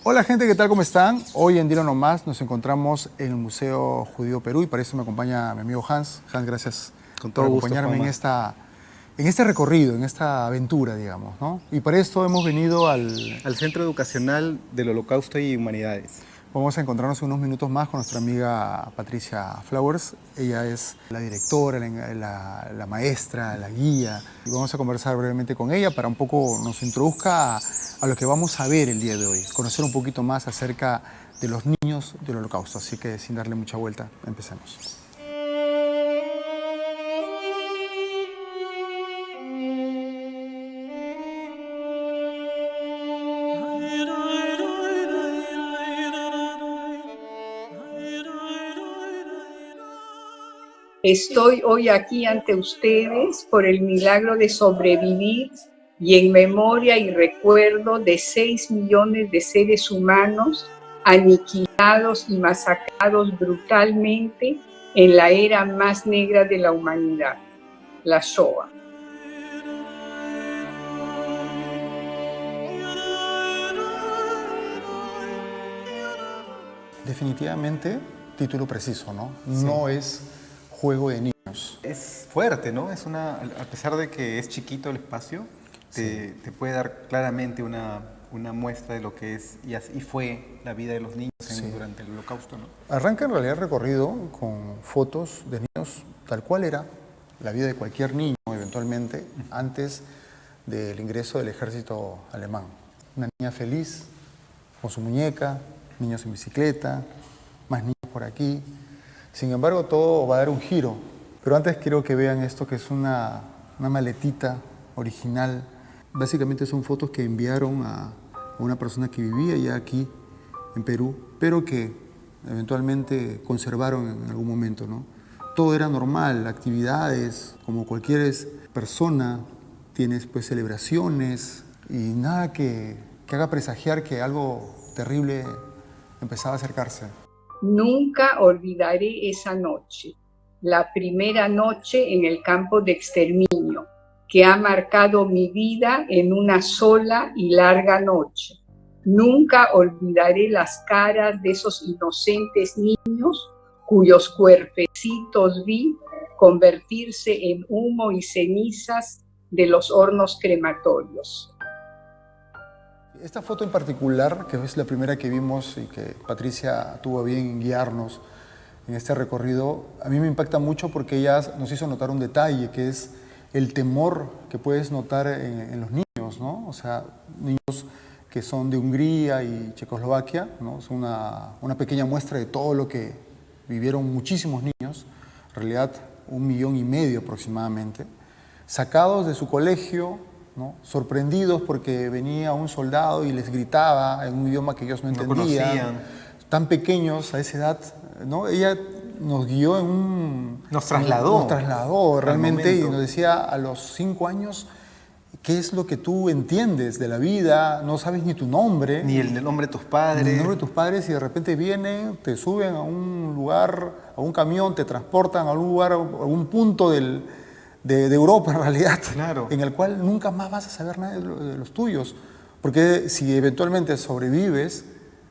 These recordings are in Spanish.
Hola gente, ¿qué tal? ¿Cómo están? Hoy en Dilo Nomás nos encontramos en el Museo Judío Perú y para eso me acompaña mi amigo Hans. Hans, gracias Con por todo gusto, acompañarme Juanma. en este recorrido, en esta aventura, digamos, ¿no? Y para esto hemos venido Al Centro Educacional del Holocausto y Humanidades. Vamos a encontrarnos en unos minutos más con nuestra amiga Patricia Flowers. Ella es la directora, la maestra, la guía. Y vamos a conversar brevemente con ella para un poco nos introduzca a lo que vamos a ver el día de hoy. Conocer un poquito más acerca de los niños del Holocausto. Así que sin darle mucha vuelta, empecemos. Estoy hoy aquí ante ustedes por el milagro de sobrevivir y en memoria y recuerdo de 6 millones de seres humanos aniquilados y masacrados brutalmente en la era más negra de la humanidad, la Shoah. Definitivamente, título preciso, ¿no? Sí. No es juego de niños. Es fuerte, ¿no? A pesar de que es chiquito el espacio, te puede dar claramente una muestra de lo que es y así fue la vida de los niños durante el Holocausto, ¿no? Arranca en realidad el recorrido con fotos de niños tal cual era la vida de cualquier niño eventualmente antes del ingreso del ejército alemán. Una niña feliz con su muñeca, niños en bicicleta, más niños por aquí. Sin embargo, todo va a dar un giro. Pero antes quiero que vean esto que es una maletita original. Básicamente son fotos que enviaron a una persona que vivía ya aquí en Perú, pero que eventualmente conservaron en algún momento, ¿no? Todo era normal, actividades, como cualquier persona, tienes pues celebraciones y nada que haga presagiar que algo terrible empezaba a acercarse. Nunca olvidaré esa noche, la primera noche en el campo de exterminio, que ha marcado mi vida en una sola y larga noche. Nunca olvidaré las caras de esos inocentes niños cuyos cuerpecitos vi convertirse en humo y cenizas de los hornos crematorios. Esta foto en particular, que es la primera que vimos y que Patricia tuvo a bien guiarnos en este recorrido, a mí me impacta mucho porque ella nos hizo notar un detalle, que es el temor que puedes notar en los niños, ¿no? O sea, niños que son de Hungría y Checoslovaquia, ¿no? Es una pequeña muestra de todo lo que vivieron muchísimos niños, en realidad 1,5 millones aproximadamente, sacados de su colegio, ¿no? Sorprendidos porque venía un soldado y les gritaba en un idioma que ellos no entendían, tan pequeños a esa edad, ¿no? Ella nos guió Nos trasladó realmente y nos decía a los 5 años qué es lo que tú entiendes de la vida, no sabes ni tu nombre. Ni el nombre de tus padres. Ni el nombre de tus padres y de repente vienen, te suben a un lugar, a un camión, te transportan a un lugar, a algún punto de Europa en realidad, claro, en el cual nunca más vas a saber nada de los tuyos. Porque si eventualmente sobrevives,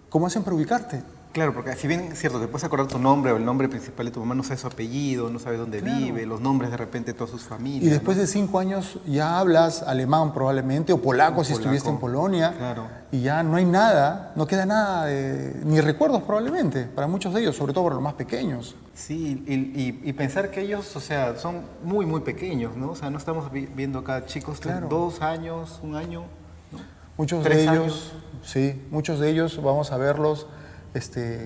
¿cómo hacen para ubicarte? Claro, porque si bien es cierto, te puedes acordar tu nombre o el nombre principal de tu mamá, no sabes su apellido, no sabes dónde vive, los nombres de repente de todas sus familias. Y después de 5 años ya hablas alemán probablemente, o polaco si estuviste en Polonia, y ya no hay nada, no queda nada, ni recuerdos probablemente, para muchos de ellos, sobre todo para los más pequeños. Sí, y pensar que ellos, o sea, son muy, muy pequeños, ¿no? O sea, no estamos viendo acá chicos de 2 años, 1 año, ¿no? Muchos de ellos, sí, muchos de ellos vamos a verlos,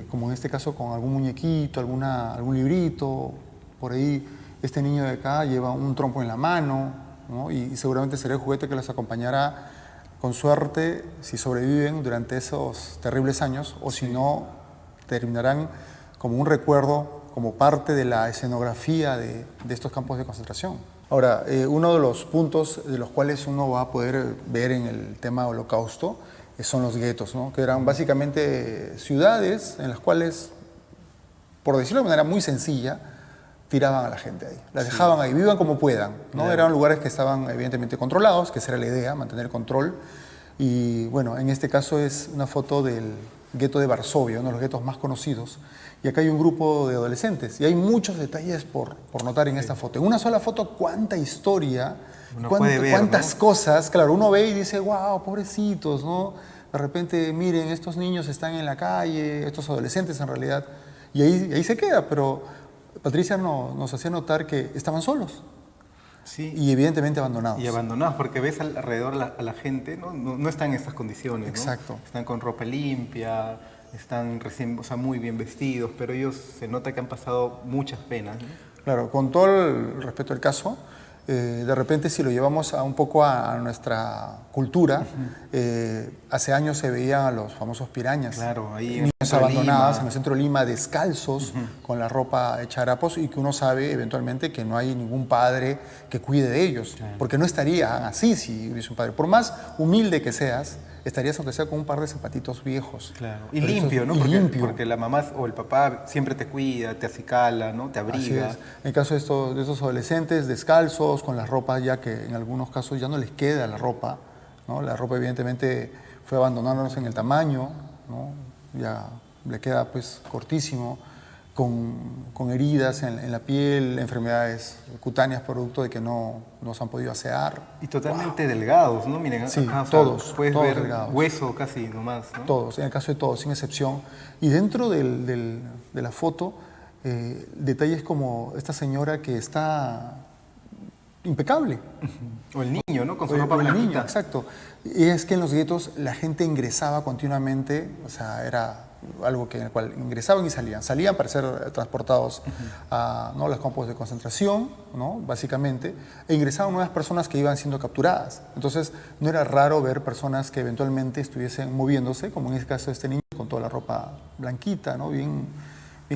como en este caso con algún muñequito, algún librito, por ahí este niño de acá lleva un trompo en la mano, ¿no? y seguramente será el juguete que los acompañará con suerte si sobreviven durante esos terribles años o si no terminarán como un recuerdo, como parte de la escenografía de estos campos de concentración. Ahora, uno de los puntos de los cuales uno va a poder ver en el tema Holocausto son los guetos, ¿no? Que eran básicamente ciudades en las cuales, por decirlo de manera muy sencilla, tiraban a la gente ahí. Las dejaban ahí, vivan como puedan, ¿no? Eran lugares que estaban evidentemente controlados, que esa era la idea, mantener control, Y bueno, en este caso es una foto del gueto de Varsovia, uno de los guetos más conocidos. Y acá hay un grupo de adolescentes y hay muchos detalles por notar en esta foto. En una sola foto, cuánta historia, Uno puede ver, cuántas ¿no? cosas. Claro, uno ve y dice, wow, pobrecitos, ¿no? De repente, miren, estos niños están en la calle, estos adolescentes en realidad. Y ahí se queda, pero Patricia nos hacía notar que estaban solos Sí. y evidentemente abandonados. Y abandonados, porque ves alrededor a la gente, ¿no? No están en estas condiciones, ¿no? Exacto. Están con ropa limpia, están recién, o sea, muy bien vestidos, pero ellos se nota que han pasado muchas penas, ¿no? Claro, con todo el respeto al caso, de repente si lo llevamos un poco a nuestra cultura, hace años se veían a los famosos pirañas. Claro, ahí en el Niños centro de abandonados Lima. en el centro de Lima, descalzos, con la ropa hecha harapos y que uno sabe eventualmente que no hay ningún padre que cuide de ellos, porque no estarían así si hubiese un padre. Por más humilde que seas, estarías aunque sea con un par de zapatitos viejos. Claro. Y Pero limpio, ¿no? y Porque, limpio. porque la mamá o el papá siempre te cuida, te acicala, ¿no? Te Así abriga. es. En el caso de estos adolescentes descalzos, con las ropas ya que en algunos casos ya no les queda la ropa, ¿no? La ropa evidentemente fue abandonándonos en el tamaño, ¿no? Ya le queda pues cortísimo, con heridas en la piel, enfermedades cutáneas producto de que no nos han podido asear. Y totalmente delgados, ¿no? Miren, Sí, acá, o sea, todos, puedes todos ver delgados. hueso casi nomás, ¿no? Todos, en el caso de todos, sin excepción. Y dentro de la foto, detalles como esta señora que está impecable. O el niño, ¿no? Con su O ropa el niño, blanquita. exacto. Y es que en los guetos la gente ingresaba continuamente, o sea, era algo en el cual ingresaban y salían. Salían para ser transportados a, ¿no?, los campos de concentración, ¿no?, básicamente, e ingresaban nuevas personas que iban siendo capturadas. Entonces, no era raro ver personas que eventualmente estuviesen moviéndose, como en el caso de este niño, con toda la ropa blanquita, ¿no?, bien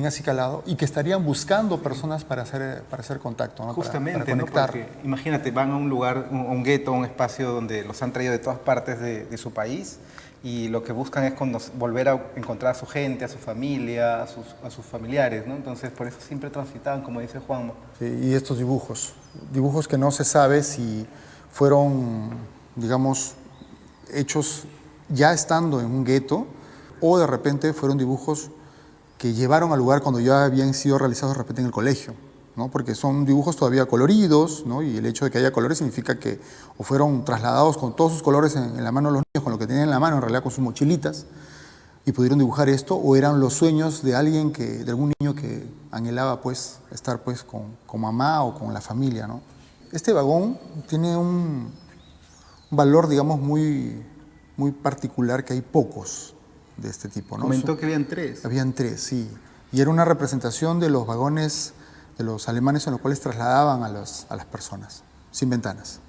acicalado, y que estarían buscando personas para hacer contacto, ¿no?, Justamente, para ¿no? conectar. Porque imagínate, van a un lugar, a un gueto, a un espacio donde los han traído de todas partes de su país y lo que buscan es volver a encontrar a su gente, a su familia, a sus familiares, ¿no? Entonces, por eso siempre transitaban, como dice Juanma. Sí, y estos dibujos que no se sabe si fueron, digamos, hechos ya estando en un gueto o de repente fueron dibujos que llevaron al lugar cuando ya habían sido realizados de repente en el colegio, ¿no? Porque son dibujos todavía coloridos, ¿no? Y el hecho de que haya colores significa que o fueron trasladados con todos sus colores en la mano de los niños, con lo que tenían en la mano, en realidad con sus mochilitas, y pudieron dibujar esto, o eran los sueños de de algún niño que anhelaba pues estar pues con mamá o con la familia, ¿no? Este vagón tiene un valor, digamos, muy particular, que hay pocos de este tipo, ¿no? Comentó que habían 3. Habían 3, sí. Y era una representación de los vagones de los alemanes en los cuales trasladaban a las personas, sin ventanas.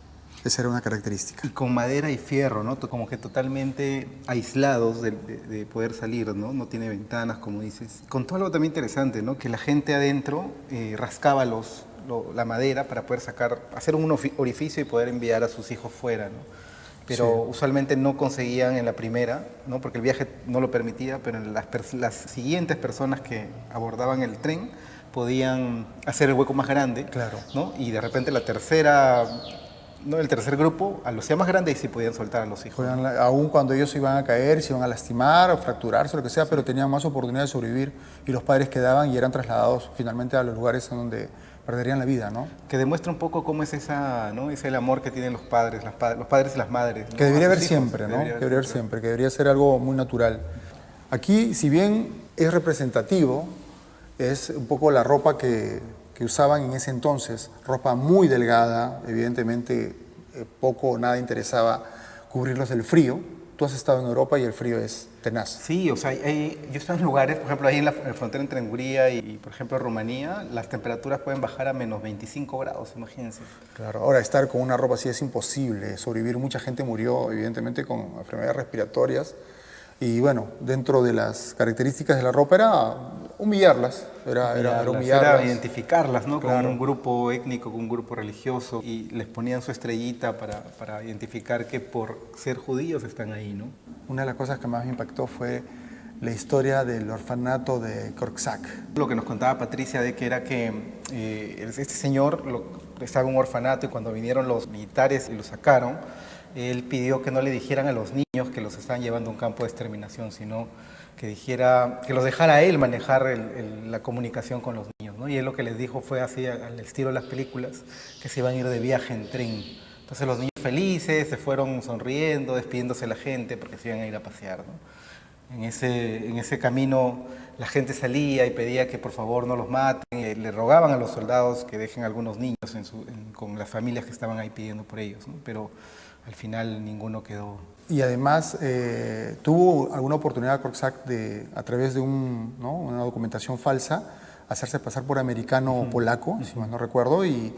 Esa era una característica. Y con madera y fierro, ¿no? Como que totalmente aislados de poder salir, ¿no? No tiene ventanas, como dices. Contó algo también interesante, ¿no? Que la gente adentro rascaba la madera para poder hacer un orificio y poder enviar a sus hijos fuera, ¿no? Pero Sí. usualmente no conseguían en la primera, ¿no? Porque el viaje no lo permitía, pero en las siguientes personas que abordaban el tren podían hacer el hueco más grande, Claro. ¿no? Y de repente la tercera, ¿no? El tercer grupo, a los sea más grande, y sí podían soltar a los hijos. Aún cuando ellos se iban a caer, se iban a lastimar o fracturarse, lo que sea, pero tenían más oportunidad de sobrevivir y los padres quedaban y eran trasladados finalmente a los lugares en donde perderían la vida, ¿no? Que demuestra un poco cómo es ¿no? Es el amor que tienen los padres y las madres, ¿no? Que debería A haber sus hijos, siempre, ¿no? Que debería haber siempre, que debería ser algo muy natural. Aquí, si bien es representativo, es un poco la ropa que usaban en ese entonces, ropa muy delgada, evidentemente poco o nada interesaba cubrirlos del frío. Tú has estado en Europa y el frío es tenaz. Sí, o sea, yo he estado en lugares, por ejemplo, ahí en la frontera entre Hungría y, por ejemplo, Rumanía, las temperaturas pueden bajar a menos 25 grados, imagínense. Claro, ahora estar con una ropa así es imposible, sobrevivir. Mucha gente murió, evidentemente, con enfermedades respiratorias. Y bueno, dentro de las características de la ropa era humillarlas, era humillarlas. Era identificarlas, ¿no? Claro. Con un grupo étnico, con un grupo religioso, y les ponían su estrellita para identificar que por ser judíos están ahí, ¿no? Una de las cosas que más me impactó fue la historia del orfanato de Korczak. Lo que nos contaba Patricia de que era que este señor estaba en un orfanato y cuando vinieron los militares y lo sacaron, él pidió que no le dijeran a los niños niños que los estaban llevando a un campo de exterminación, sino que dijera, que los dejara a él manejar la comunicación con los niños, ¿no? Y él lo que les dijo fue así, al estilo de las películas, que se iban a ir de viaje en tren. Entonces los niños felices se fueron sonriendo, despidiéndose de la gente porque se iban a ir a pasear, ¿no? En ese camino la gente salía y pedía que por favor no los maten, le rogaban a los soldados que dejen a algunos niños con las familias que estaban ahí pidiendo por ellos, ¿no? Pero al final ninguno quedó. Y además tuvo alguna oportunidad Korczak de, a través de una documentación falsa, hacerse pasar por americano polaco, si mal no recuerdo, y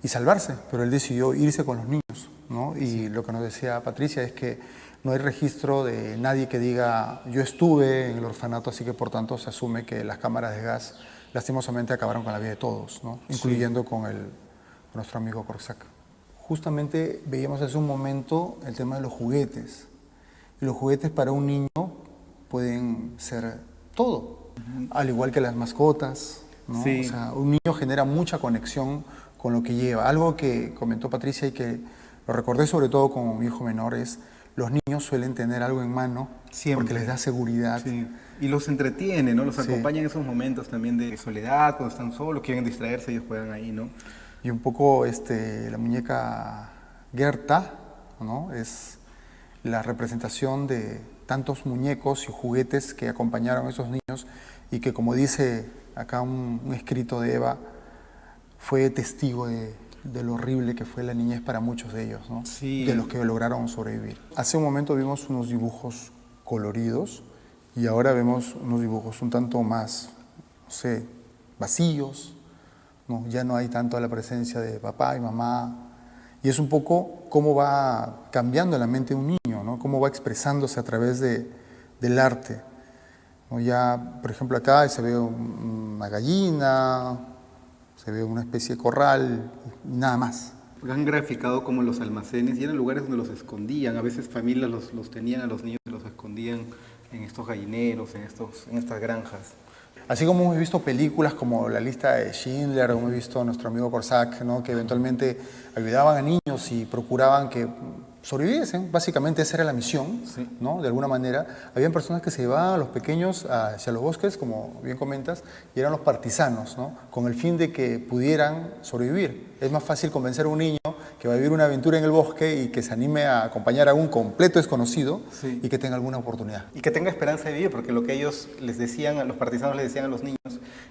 salvarse, pero él decidió irse con los niños, ¿no? Y lo que nos decía Patricia es que no hay registro de nadie que diga yo estuve en el orfanato, así que por tanto se asume que las cámaras de gas lastimosamente acabaron con la vida de todos, ¿no? Incluyendo con nuestro amigo Korczak. Justamente veíamos hace un momento el tema de los juguetes. Y los juguetes para un niño pueden ser todo, al igual que las mascotas, ¿no? Sí. O sea, un niño genera mucha conexión con lo que lleva. Algo que comentó Patricia y que lo recordé sobre todo con mi hijo menor es los niños suelen tener algo en mano Siempre. porque les da seguridad. Sí. Y los entretiene, ¿no? Los Sí. acompaña en esos momentos también de soledad, cuando están solos, quieren distraerse, ellos juegan ahí, ¿no? Y un poco la muñeca Gerta, ¿no? Es la representación de tantos muñecos y juguetes que acompañaron a esos niños y que, como dice acá un escrito de Eva, fue testigo de lo horrible que fue la niñez para muchos de ellos, ¿no? Sí. De los que lograron sobrevivir. Hace un momento vimos unos dibujos coloridos y ahora vemos unos dibujos un tanto más, no sé, vacíos, ¿no? Ya no hay tanto la presencia de papá y mamá. Y es un poco cómo va cambiando la mente de un niño, ¿no? Cómo va expresándose a través del arte, ¿no? Ya, por ejemplo, acá se ve una gallina, se ve una especie de corral y nada más. Han graficado como los almacenes y eran lugares donde los escondían. A veces familias los tenían a los niños y los escondían en estos gallineros, en estas granjas. Así como hemos visto películas como La lista de Schindler, hemos visto a nuestro amigo Korczak, ¿no? Que eventualmente ayudaban a niños y procuraban que sobreviviesen. Básicamente esa era la misión, Sí. ¿no? De alguna manera. Habían personas que se llevaban a los pequeños hacia los bosques, como bien comentas, y eran los partisanos, ¿no? Con el fin de que pudieran sobrevivir. Es más fácil convencer a un niño que va a vivir una aventura en el bosque y que se anime a acompañar a un completo desconocido, Sí. y que tenga alguna oportunidad. Y que tenga esperanza de vivir, porque lo que ellos les decían, los partisanos les decían a los niños,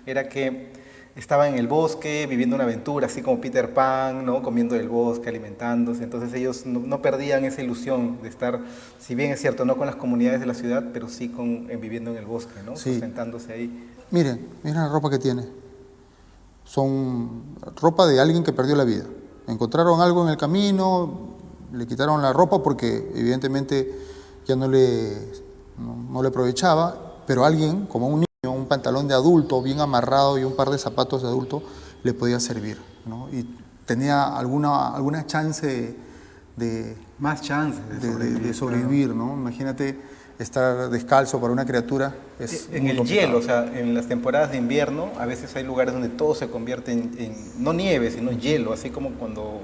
era que estaban en el bosque viviendo una aventura, así como Peter Pan, ¿no? Comiendo del bosque, alimentándose. Entonces ellos no perdían esa ilusión de estar, si bien es cierto, no con las comunidades de la ciudad, pero sí viviendo en el bosque, ¿no? Sí. Sustentándose ahí. Miren la ropa que tiene. Son ropa de alguien que perdió la vida. Encontraron algo en el camino, le quitaron la ropa porque evidentemente ya no le aprovechaba, pero alguien, como un niño, un pantalón de adulto bien amarrado y un par de zapatos de adulto, le podía servir, ¿no? Y tenía alguna chance Más chances de sobrevivir, ¿no? Imagínate estar descalzo para una criatura. Es En muy el complicado. hielo, o sea, en las temporadas de invierno, a veces hay lugares donde todo se convierte en no nieve, sino hielo, así como cuando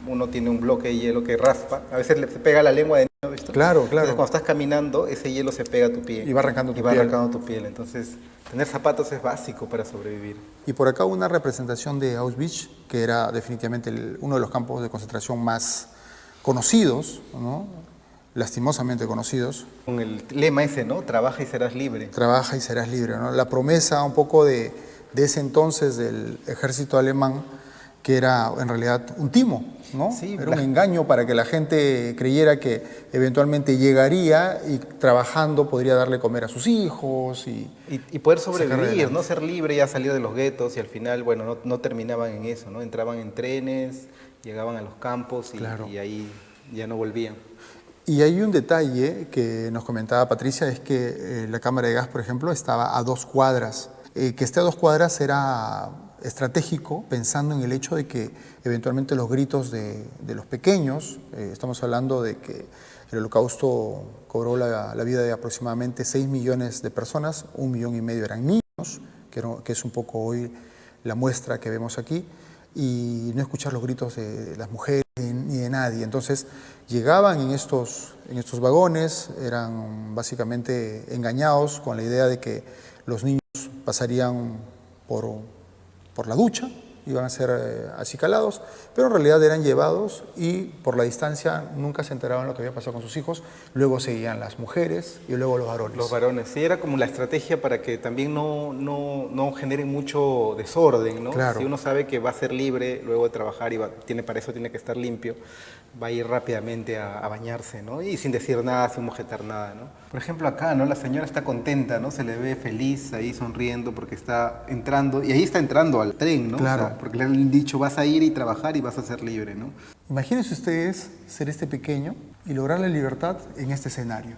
uno tiene un bloque de hielo que raspa, a veces se pega la lengua de niño, ¿visto? Claro, Entonces, claro. cuando estás caminando, ese hielo se pega a tu pie. Y va arrancando tu Y va piel. arrancando tu piel. Entonces, tener zapatos es básico para sobrevivir. Y por acá una representación de Auschwitz, que era definitivamente uno de los campos de concentración más conocidos, ¿no? Lastimosamente conocidos. Con el lema ese, ¿no? Trabaja y serás libre. Trabaja y serás libre, ¿no? La promesa un poco de ese entonces del ejército alemán, que era en realidad un timo, ¿no? Sí, era un engaño para que la gente creyera que eventualmente llegaría y trabajando podría darle comer a sus hijos Y poder sacar sobrevivir, adelante. ¿no? Ser libre, ya salir de los guetos y al final, bueno, no terminaban en eso, ¿no? Entraban en trenes, llegaban a los campos y, Claro. y ahí ya no volvían. Y hay un detalle que nos comentaba Patricia, es que la cámara de gas, por ejemplo, estaba a 2 cuadras. Que esté a 2 cuadras era estratégico, pensando en el hecho de que eventualmente los gritos de los pequeños, estamos hablando de que el Holocausto cobró la vida de aproximadamente 6 millones de personas, 1,5 millones eran niños, que es un poco hoy la muestra que vemos aquí, y no escuchar los gritos de las mujeres ni de nadie. Entonces llegaban en estos vagones, eran básicamente engañados con la idea de que los niños pasarían por la ducha, iban a ser acicalados, pero en realidad eran llevados y por la distancia nunca se enteraban lo que había pasado con sus hijos. Luego seguían las mujeres y luego los varones. Los varones, sí, era como la estrategia para que también no generen mucho desorden, ¿no? Claro. Si uno sabe que va a ser libre luego de trabajar y para eso tiene que estar limpio, va a ir rápidamente a bañarse, ¿no? Y sin decir nada, sin mojetar nada, ¿no? Por ejemplo, acá, ¿no? La señora está contenta, ¿no? Se le ve feliz ahí sonriendo porque está entrando, y ahí está entrando al tren, ¿no? Claro. O sea, porque le han dicho, vas a ir y trabajar y vas a ser libre, ¿no? Imagínense ustedes ser este pequeño y lograr la libertad en este escenario.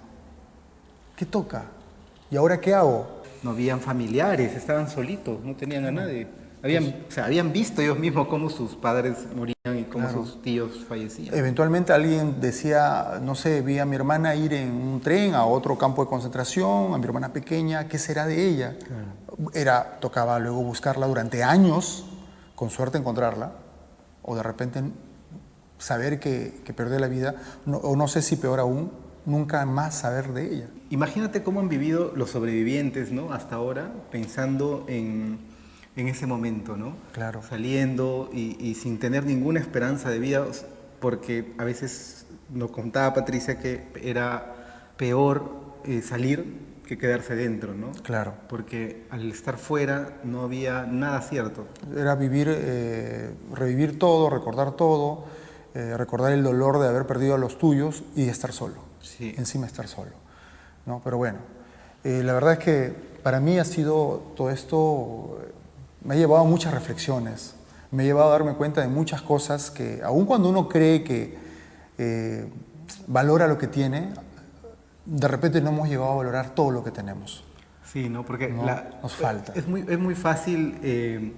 ¿Qué toca? ¿Y ahora qué hago? No habían familiares, estaban solitos, no tenían a nadie. Habían visto ellos mismos cómo sus padres morían y cómo sus tíos fallecían. Eventualmente alguien decía, no sé, vi a mi hermana ir en un tren a otro campo de concentración, a mi hermana pequeña, ¿qué será de ella? Claro. Tocaba luego buscarla durante años, con suerte encontrarla, o de repente saber que perdió la vida, o no sé si peor aún, nunca más saber de ella. Imagínate cómo han vivido los sobrevivientes, ¿no? Hasta ahora, pensando en ese momento, ¿no? Claro. Saliendo y sin tener ninguna esperanza de vida, porque a veces nos contaba Patricia que era peor salir que quedarse dentro, ¿no? Claro. Porque al estar fuera no había nada cierto. Era revivir todo, recordar el dolor de haber perdido a los tuyos y estar solo. Sí. Encima estar solo, ¿no? Pero bueno, la verdad es que para mí ha sido todo esto, me ha llevado a muchas reflexiones, me ha llevado a darme cuenta de muchas cosas que, aun cuando uno cree que valora lo que tiene, de repente no hemos llegado a valorar todo lo que tenemos. Sí, ¿no? Porque nos falta. Es muy fácil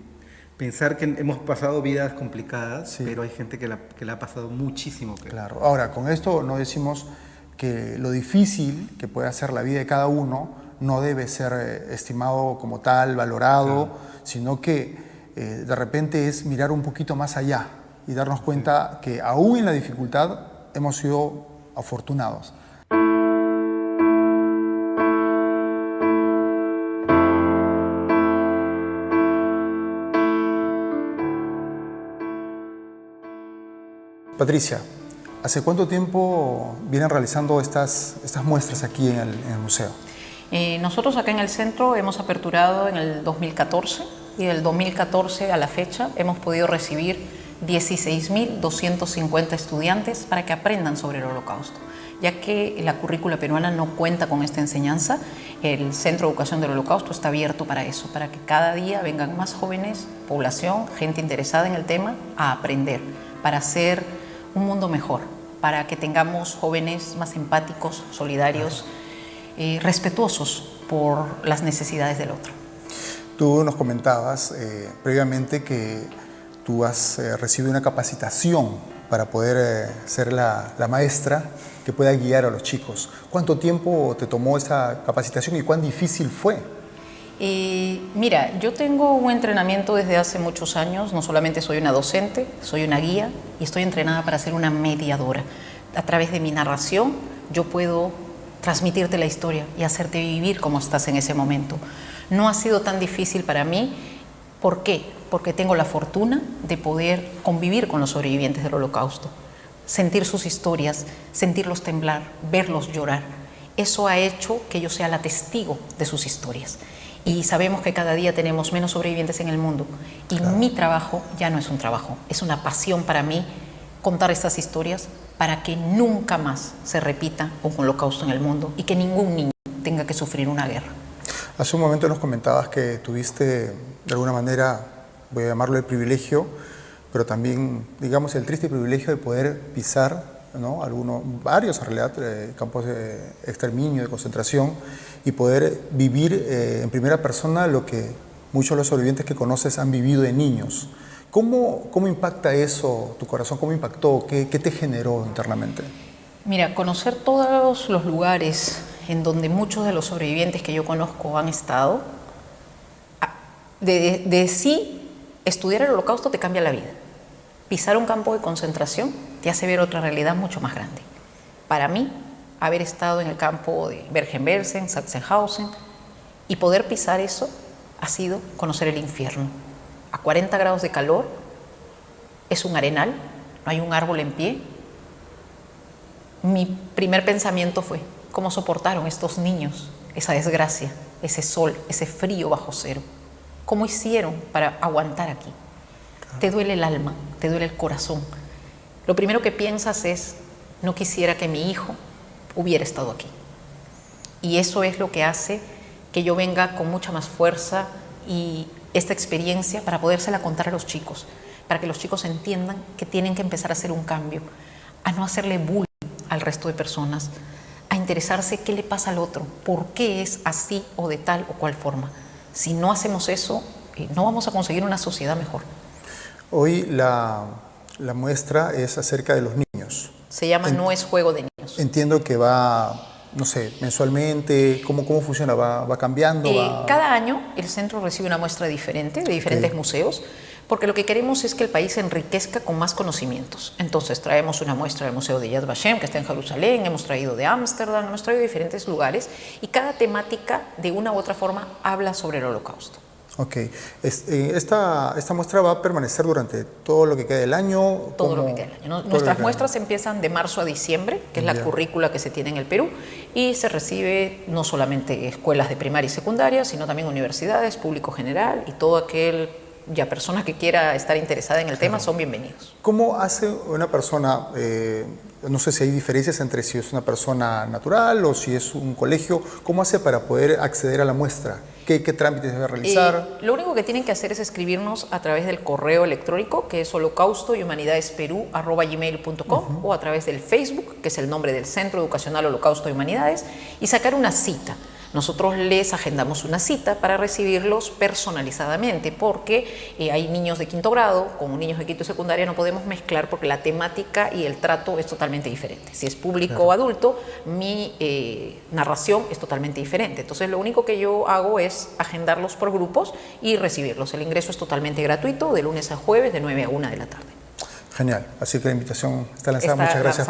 pensar que hemos pasado vidas complicadas, sí, pero hay gente que la ha pasado muchísimo peor. Claro. Ahora, con esto no decimos que lo difícil que puede hacer la vida de cada uno no debe ser estimado como tal, valorado, claro, sino que de repente es mirar un poquito más allá y darnos cuenta, sí, que aún en la dificultad hemos sido afortunados. Patricia, ¿hace cuánto tiempo vienen realizando estas muestras aquí en el museo? Nosotros acá en el centro hemos aperturado en el 2014 y del 2014 a la fecha hemos podido recibir 16.250 estudiantes para que aprendan sobre el Holocausto. Ya que la currícula peruana no cuenta con esta enseñanza, el Centro de Educación del Holocausto está abierto para eso, para que cada día vengan más jóvenes, población, gente interesada en el tema, a aprender, para hacer un mundo mejor, para que tengamos jóvenes más empáticos, solidarios, respetuosos por las necesidades del otro. Tú nos comentabas previamente que tú has recibido una capacitación para poder ser la maestra que pueda guiar a los chicos. ¿Cuánto tiempo te tomó esa capacitación y cuán difícil fue? Mira, yo tengo un entrenamiento desde hace muchos años. No solamente soy una docente, soy una guía y estoy entrenada para ser una mediadora. A través de mi narración yo puedo transmitirte la historia y hacerte vivir como estás en ese momento. No ha sido tan difícil para mí. ¿Por qué? Porque tengo la fortuna de poder convivir con los sobrevivientes del Holocausto, sentir sus historias, sentirlos temblar, verlos llorar. Eso ha hecho que yo sea la testigo de sus historias. Y sabemos que cada día tenemos menos sobrevivientes en el mundo. Y claro, mi trabajo ya no es un trabajo, es una pasión para mí contar estas historias para que nunca más se repita un holocausto en el mundo y que ningún niño tenga que sufrir una guerra. Hace un momento nos comentabas que tuviste, de alguna manera, voy a llamarlo el privilegio, pero también, digamos, el triste privilegio de poder pisar, ¿no? Varios en realidad, campos de exterminio, de concentración, y poder vivir en primera persona lo que muchos de los sobrevivientes que conoces han vivido de niños. ¿Cómo impacta eso tu corazón? ¿Cómo impactó? ¿Qué te generó internamente? Mira, conocer todos los lugares en donde muchos de los sobrevivientes que yo conozco han estado, de sí estudiar el Holocausto te cambia la vida. Pisar un campo de concentración te hace ver otra realidad mucho más grande. Para mí, haber estado en el campo de Bergen-Belsen, Sachsenhausen, y poder pisar eso ha sido conocer el infierno. A 40 grados de calor, es un arenal, no hay un árbol en pie. Mi primer pensamiento fue, ¿cómo soportaron estos niños esa desgracia, ese sol, ese frío bajo cero? ¿Cómo hicieron para aguantar aquí? Te duele el alma, te duele el corazón. Lo primero que piensas es, no quisiera que mi hijo hubiera estado aquí. Y eso es lo que hace que yo venga con mucha más fuerza y esta experiencia para podérsela contar a los chicos, para que los chicos entiendan que tienen que empezar a hacer un cambio, a no hacerle bullying al resto de personas, a interesarse qué le pasa al otro, por qué es así o de tal o cual forma. Si no hacemos eso, no vamos a conseguir una sociedad mejor. Hoy la muestra es acerca de los niños. Se llama No es juego de niños. Entiendo que va, no sé, mensualmente, ¿cómo funciona? ¿Va cambiando? Cada año el centro recibe una muestra diferente de diferentes museos, porque lo que queremos es que el país se enriquezca con más conocimientos. Entonces traemos una muestra del Museo de Yad Vashem, que está en Jerusalén, hemos traído de Ámsterdam, hemos traído de diferentes lugares, y cada temática de una u otra forma habla sobre el Holocausto. Ok. Esta muestra va a permanecer durante todo lo que queda del año. Todo lo que queda del año. Nuestras muestras empiezan de marzo a diciembre, que es la currícula que se tiene en el Perú, y se recibe no solamente escuelas de primaria y secundaria, sino también universidades, público general, y todo aquel persona que quiera estar interesada en el tema son bienvenidos. ¿Cómo hace una persona, no sé si hay diferencias entre si es una persona natural o si es un colegio, cómo hace para poder acceder a la muestra? ¿Qué trámites debe realizar? Lo único que tienen que hacer es escribirnos a través del correo electrónico, que es holocaustoyhumanidadesperú@gmail.com, o a través del Facebook, que es el nombre del Centro Educacional Holocausto y Humanidades, y sacar una cita. Nosotros les agendamos una cita para recibirlos personalizadamente, porque hay niños de quinto grado con niños de quinto y secundaria, no podemos mezclar porque la temática y el trato es totalmente diferente. Si es público o adulto, mi narración es totalmente diferente. Entonces lo único que yo hago es agendarlos por grupos y recibirlos. El ingreso es totalmente gratuito, de lunes a jueves, de 9 a 1 de la tarde. Genial, así que la invitación está lanzada. Muchas gracias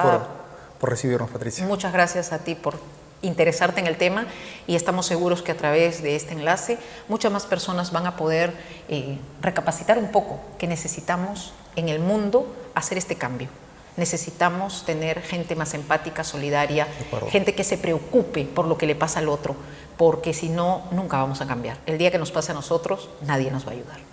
por recibirnos, Patricia. Muchas gracias a ti por interesarte en el tema, y estamos seguros que a través de este enlace muchas más personas van a poder recapacitar un poco que necesitamos en el mundo hacer este cambio. Necesitamos tener gente más empática, solidaria, gente que se preocupe por lo que le pasa al otro, porque si no, nunca vamos a cambiar. El día que nos pase a nosotros, nadie nos va a ayudar.